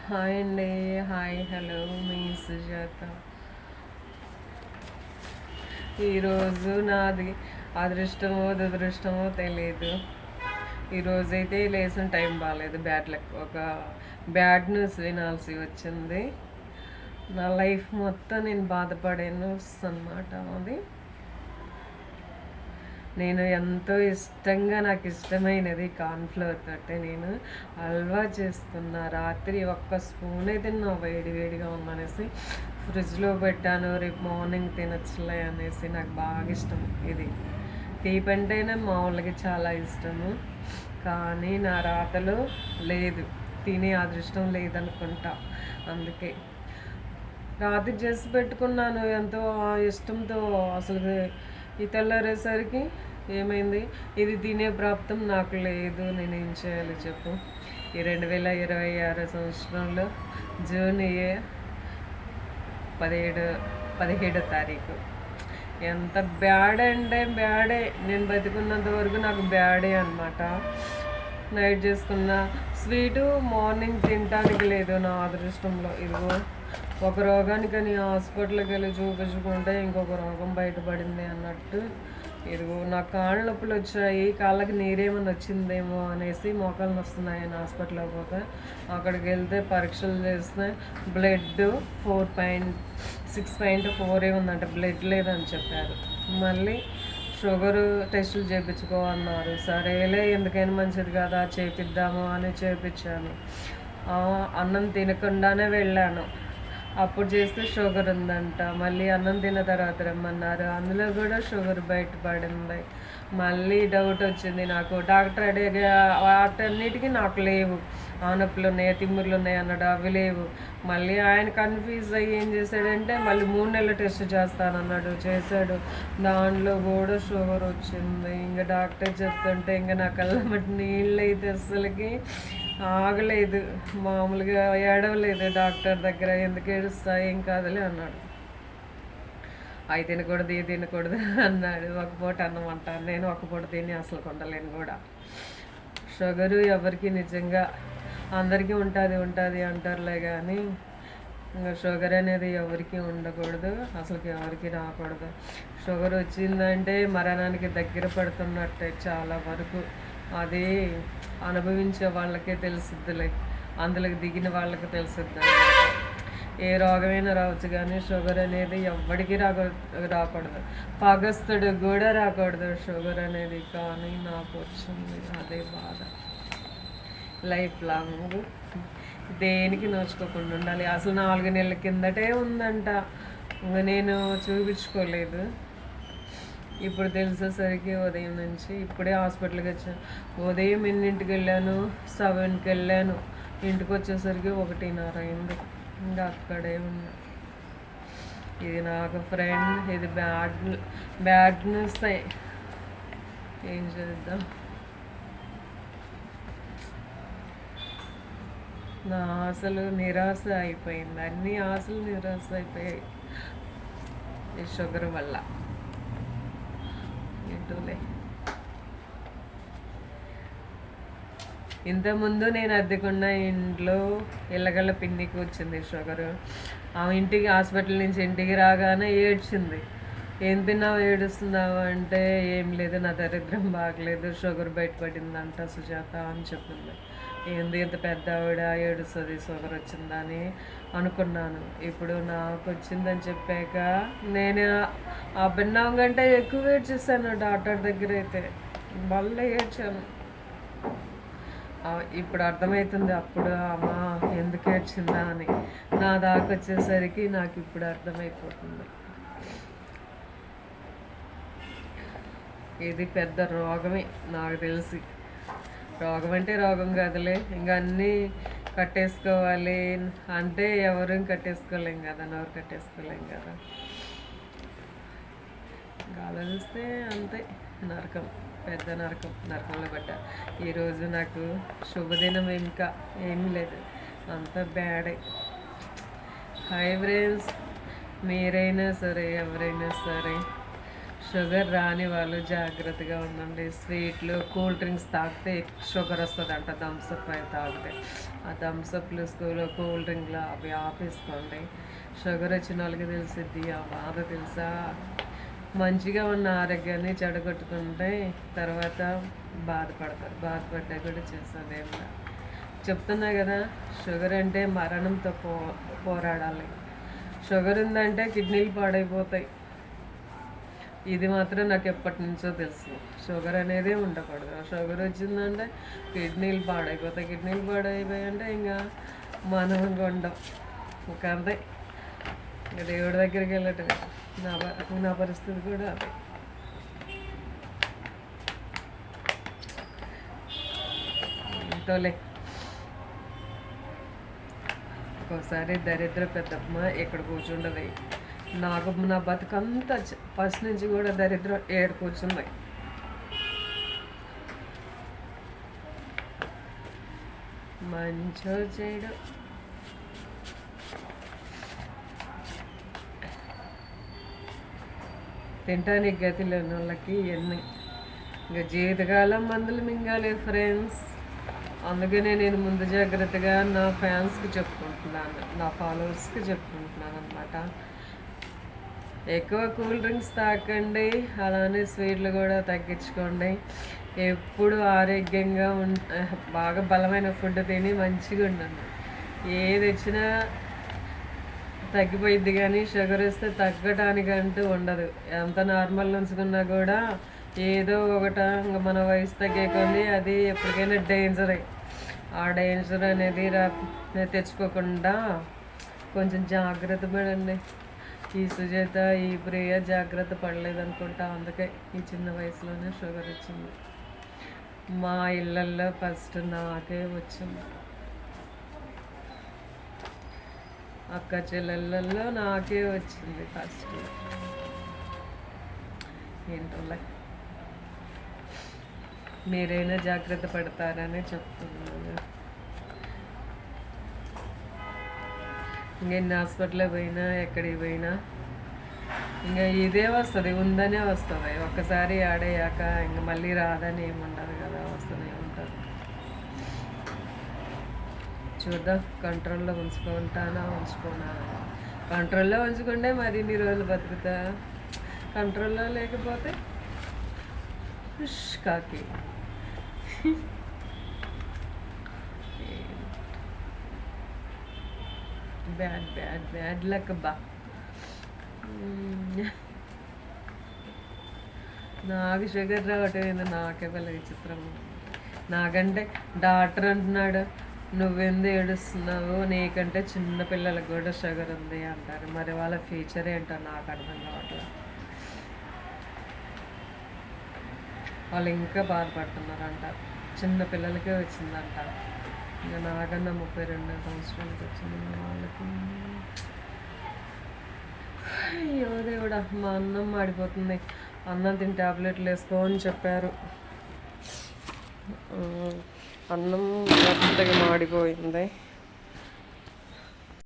Hi అండి. Hi, hello, మీ సుజాత. ఈరోజు నాది అదృష్టమో దురదృష్టమో తెలియదు. ఈరోజైతే లేచిన టైం బాగాలేదు. ఒక బ్యాడ్ న్యూస్ వినాల్సి వచ్చింది. నా లైఫ్ మొత్తం నేను బాధపడే న్యూస్ అన్నమాట అది. నేను ఎంతో ఇష్టంగా నాకు ఇష్టమైనది కార్న్ఫ్లవర్ తోటే నేను హల్వా చేస్తున్నా. రాత్రి ఒక్క స్పూనే తిన్నా, వేడిగా ఉందనేసి ఫ్రిడ్జ్లో పెట్టాను. రేపు మార్నింగ్ తినచ్చులే అనేసి. నాకు బాగా ఇష్టం ఇది. తీపి అంటేనే మా వాళ్ళకి చాలా ఇష్టము, కానీ నా రాతలో లేదు, తినే అదృష్టం లేదనుకుంటా. అందుకే రాత్రి చేసి పెట్టుకున్నాను ఎంతో ఇష్టంతో. అసలు ఈ తెల్లారేసరికి ఏమైంది, ఇది తినే ప్రాప్తం నాకు లేదు, నేనేం చేయాలి చెప్పు. ఈ 2026 సంవత్సరంలో జూన్ 17వ తారీఖు. ఎంత బ్యాడ్ అంటే బ్యాడే. నేను బతికున్నంత వరకు నాకు బ్యాడే అనమాట. నైట్ చేసుకున్న స్వీటు మార్నింగ్ తినటానికి లేదు నా అదృష్టంలో. ఇదిగో ఒక రోగానికని హాస్పిటల్కి వెళ్ళి చూపించుకుంటే ఇంకొక రోగం బయటపడింది అన్నట్టు. ఇదిగో నాకు కాళ్ళ నొప్పులు వచ్చాయి, కాళ్ళకి నీరేమన్నా వచ్చిందేమో అనేసి మోకాలు వస్తున్నాయని హాస్పిటల్కి పోతే అక్కడికి వెళ్తే పరీక్షలు చేస్తే బ్లడ్ 6.4 ఉందంట, బ్లడ్ లేదని చెప్పారు. మళ్ళీ షుగరు టెస్టులు చేయించుకోమన్నారు. సరేలే, ఎందుకైనా మంచిది కదా చేపిద్దాము అని చేయించాను. అన్నం తినకుండానే వెళ్ళాను. అప్పుడు చేస్తే షుగర్ ఉందంట. మళ్ళీ అన్నం తిన్న తర్వాత రమ్మన్నారు, అందులో కూడా షుగర్ బయటపడింది. మళ్ళీ డౌట్ వచ్చింది నాకు. డాక్టర్ అడిగా వాటన్నిటికీ నాకు లేవు, ఆనొప్పులు ఉన్నాయి, తిమ్ముర్లు ఉన్నాయి అన్నాడు, అవి లేవు. మళ్ళీ ఆయన కన్ఫ్యూజ్ అయ్యి ఏం చేశాడంటే మళ్ళీ 3 నెలలు టెస్ట్ చేస్తానన్నాడు, చేశాడు. దాంట్లో కూడా షుగర్ వచ్చింది. ఇంకా డాక్టర్ చెప్తుంటే ఇంకా నా కళ్ళ మట్టి నీళ్ళు అయితే అస్సలకి ఆగలేదు. మామూలుగా ఏడవలేదు డాక్టర్ దగ్గర. ఎందుకు ఏడుస్తా, ఏం కాదులే అన్నాడు. అవి తినకూడదు, ఇది తినకూడదు అన్నాడు. ఒక పూట అన్నం అంటాను నేను, ఒక పూట తిని అసలు కొండలేను కూడా. షుగరు ఎవరికి నిజంగా అందరికీ ఉంటుంది అంటారులే, కానీ ఇంకా షుగర్ అనేది ఎవరికి ఉండకూడదు, అసలుకి ఎవరికి రాకూడదు. షుగర్ వచ్చిందంటే మరణానికి దగ్గర పడుతున్నట్టే చాలా వరకు. అది అనుభవించే వాళ్ళకే తెలుసుద్దిలే, అందులోకి దిగిన వాళ్ళకి తెలుసుద్ది. ఏ రోగమైనా రావచ్చు, కానీ షుగర్ అనేది ఎవ్వడికి రాకూడదు. పగస్తుడు కూడా రాకూడదు షుగర్ అనేది. కానీ నాకు వచ్చింది, అదే బాధ. లైఫ్ లాంగ్ దేనికి నోచుకోకుండా ఉండాలి. అసలు 4 నెలల కిందటే ఉందంట, ఇంకా నేను చూపించుకోలేదు. ఇప్పుడు తెలిసేసరికి ఉదయం నుంచి ఇప్పుడే హాస్పిటల్కి వచ్చాను. ఉదయం 8ంటికి వెళ్ళాను, 7కి వెళ్ళాను. ఇంటికి వచ్చేసరికి 1:30 అయింది. ఇంకా అక్కడే ఉన్నా. ఇది నాకు ఫ్రెండ్, ఇది బ్యాడ్ న్యూస్. ఏం చేద్దాం. నా ఆశలు నిరాశ అయిపోయింది, అన్ని ఆశలు నిరాశ అయిపోయాయి ఈ షుగర్ వల్ల. ఏంటోలే. ఇంతకుముందు నేను అద్దెకున్న ఇంట్లో ఇళ్ళగల్ల పిన్నికి వచ్చింది షుగరు. ఆ ఇంటికి హాస్పిటల్ నుంచి ఇంటికి రాగానే ఏడ్చింది. ఏం తిన్నావు ఏడుస్తున్నావు అంటే, ఏం లేదు, నా దరిద్రం బాగలేదు, షుగర్ బయటపడిందంట సుజాత అని చెప్పింది. ఏంది ఇంత పెద్ద ఆవిడ ఏడుస్తుంది షుగర్ వచ్చిందని అనుకున్నాను. ఇప్పుడు నాకు వచ్చిందని చెప్పాక నేను ఆ భిన్నం కంటే ఎక్కువ ఏడ్చేసాను డాక్టర్ దగ్గర. అయితే మళ్ళీ ఏడ్చాను. ఇప్పుడు అర్థమవుతుంది అప్పుడు అమ్మా ఎందుకు ఏడ్చిందా అని. నా దాకా వచ్చేసరికి నాకు ఇప్పుడు అర్థమైపోతుంది. ఇది పెద్ద రోగమే నాకు తెలిసి. రోగం అంటే రోగం కాదులే, ఇంకా అన్నీ కట్టేసుకోవాలి అంటే ఎవరు కట్టేసుకోలేం కదా, నోరు కట్టేసుకోలేం కదా. ఇంకా ఆలోచిస్తే అంతే, నరకం, పెద్ద నరకం, నరకంలో పడ్డ. ఈరోజు నాకు శుభదినం ఇంకా ఏమీ లేదు, అంత బ్యాడే. హాయ్ ఫ్రెండ్స్, మీరైనా సరే ఎవరైనా సరే షుగర్ రాని వాళ్ళు జాగ్రత్తగా ఉండండి. స్వీట్లు కూల్ డ్రింక్స్ తాగితే షుగర్ వస్తుందంట. థమ్స్అప్ అవి తాగితే ఆ థమ్స్అప్లు కూల్ డ్రింక్లు అవి ఆపేసుకోండి. షుగర్ వచ్చిన వాళ్ళకి తెలిసిద్ది ఆ బాధ తెలుసా. మంచిగా ఉన్న ఆరోగ్యాన్ని చెడగొట్టుకుంటే తర్వాత బాధపడతారు. బాధపడ్డా కూడా చేస్తుంది ఏం చెప్తున్నా కదా. షుగర్ అంటే మరణంతో పోరాడాలి. షుగర్ ఉందంటే కిడ్నీలు పాడైపోతాయి. ఇది మాత్రం నాకు ఎప్పటి నుంచో తెలుసు. షుగర్ అనేది ఉండకూడదు. షుగర్ వచ్చిందంటే కిడ్నీలు పాడైపోతాయి. కిడ్నీలు పాడైపోయాయంటే ఇంకా మనం కొండం ఇంకా అంతే. ఇంకా దేవుడి దగ్గరికి వెళ్ళటమే. నా పరిస్థితి కూడా అదే. ఇంటోలే ఒక్కోసారి దరిద్ర పెద్దమ్మ ఇక్కడ కూర్చుండదు. నాకు నా బతుకంతా ఫస్ట్ నుంచి కూడా దరిద్రం ఏడు కూర్చున్నాయి. మంచో చేయడు తింటానికి గతి లేని వాళ్ళకి ఎన్ని ఇంకా జీవితకాలం మందులు మింగాలి ఫ్రెండ్స్. అందుకనే నేను ముందు జాగ్రత్తగా నా ఫ్యాన్స్కి చెప్పుకుంటున్నాను, నా ఫాలోవర్స్కి చెప్పుకుంటున్నాను అనమాట. ఎక్కువ కూల్ డ్రింక్స్ తాకండి, అలానే స్వీట్లు కూడా తగ్గించుకోండి. ఎప్పుడు ఆరోగ్యంగా బాగా బలమైన ఫుడ్ తిని మంచిగా ఉండండి. ఏది వచ్చినా తగ్గిపోయిద్ది కానీ షుగర్ వస్తే తగ్గడానికంటూ ఉండదు. ఎంత నార్మల్ ఉంచుకున్నా కూడా ఏదో ఒకట మన వయసు తగ్గే కొంది అది ఎప్పటికైనా డేంజరే. ఆ డేంజర్ అనేది తెచ్చుకోకుండా కొంచెం జాగ్రత్త పడండి. ఈ సుజాత ఈ ప్రియ జాగ్రత్త పడలేదనుకుంటా, అందుకే ఈ చిన్న వయసులోనే షుగర్ వచ్చింది. మా ఇళ్ళల్లో ఫస్ట్ నాకే వచ్చింది. అక్క చెల్లెళ్ళల్లో నాకే వచ్చింది ఫస్ట్. ఏంటోలే, మీరైనా జాగ్రత్త పడతారని చెప్తున్నాను. ఇంకెన్ని హాస్పిటల్కి పోయినా ఎక్కడికి పోయినా ఇంకా ఇదే వస్తుంది, ఉందనే వస్తుంది. ఒక్కసారి ఆడేయాక ఇంక మళ్ళీ రాదని ఏముండదు కదా, వస్తూనే ఉంటుంది. చూద్దాం, కంట్రోల్లో ఉంచుకోనా. కంట్రోల్లో ఉంచుకుంటే మరి ఇన్ని రోజులు బతుకుతా. కంట్రోల్లో లేకపోతే కాకి. బ్యాడ్ లక్ బా. నాకు షుగర్ రావటం ఏందో నాకే వాళ్ళ విచిత్రం. నాకంటే డాక్టర్ అంటున్నాడు, నువ్వెందు ఏడుస్తున్నావు, నీకంటే చిన్న పిల్లలకు కూడా షుగర్ ఉంది అంటారు. మరి వాళ్ళ ఫ్యూచర్ ఏంటో నాకు అర్థం కావట్లేదు. వాళ్ళు ఇంకా బాధపడుతున్నారంట. చిన్న పిల్లలకే వచ్చిందంట. ఇంకా నాకన్నా 32 సంవత్సరాలకు వచ్చింది వాళ్ళకి. అయ్యో దేవుడా, మా అన్నం మాడిపోతుంది. అన్నం తిని ట్యాబ్లెట్లు వేసుకో అని చెప్పారు. అన్నం మెత్తగా మాడిపోయింది.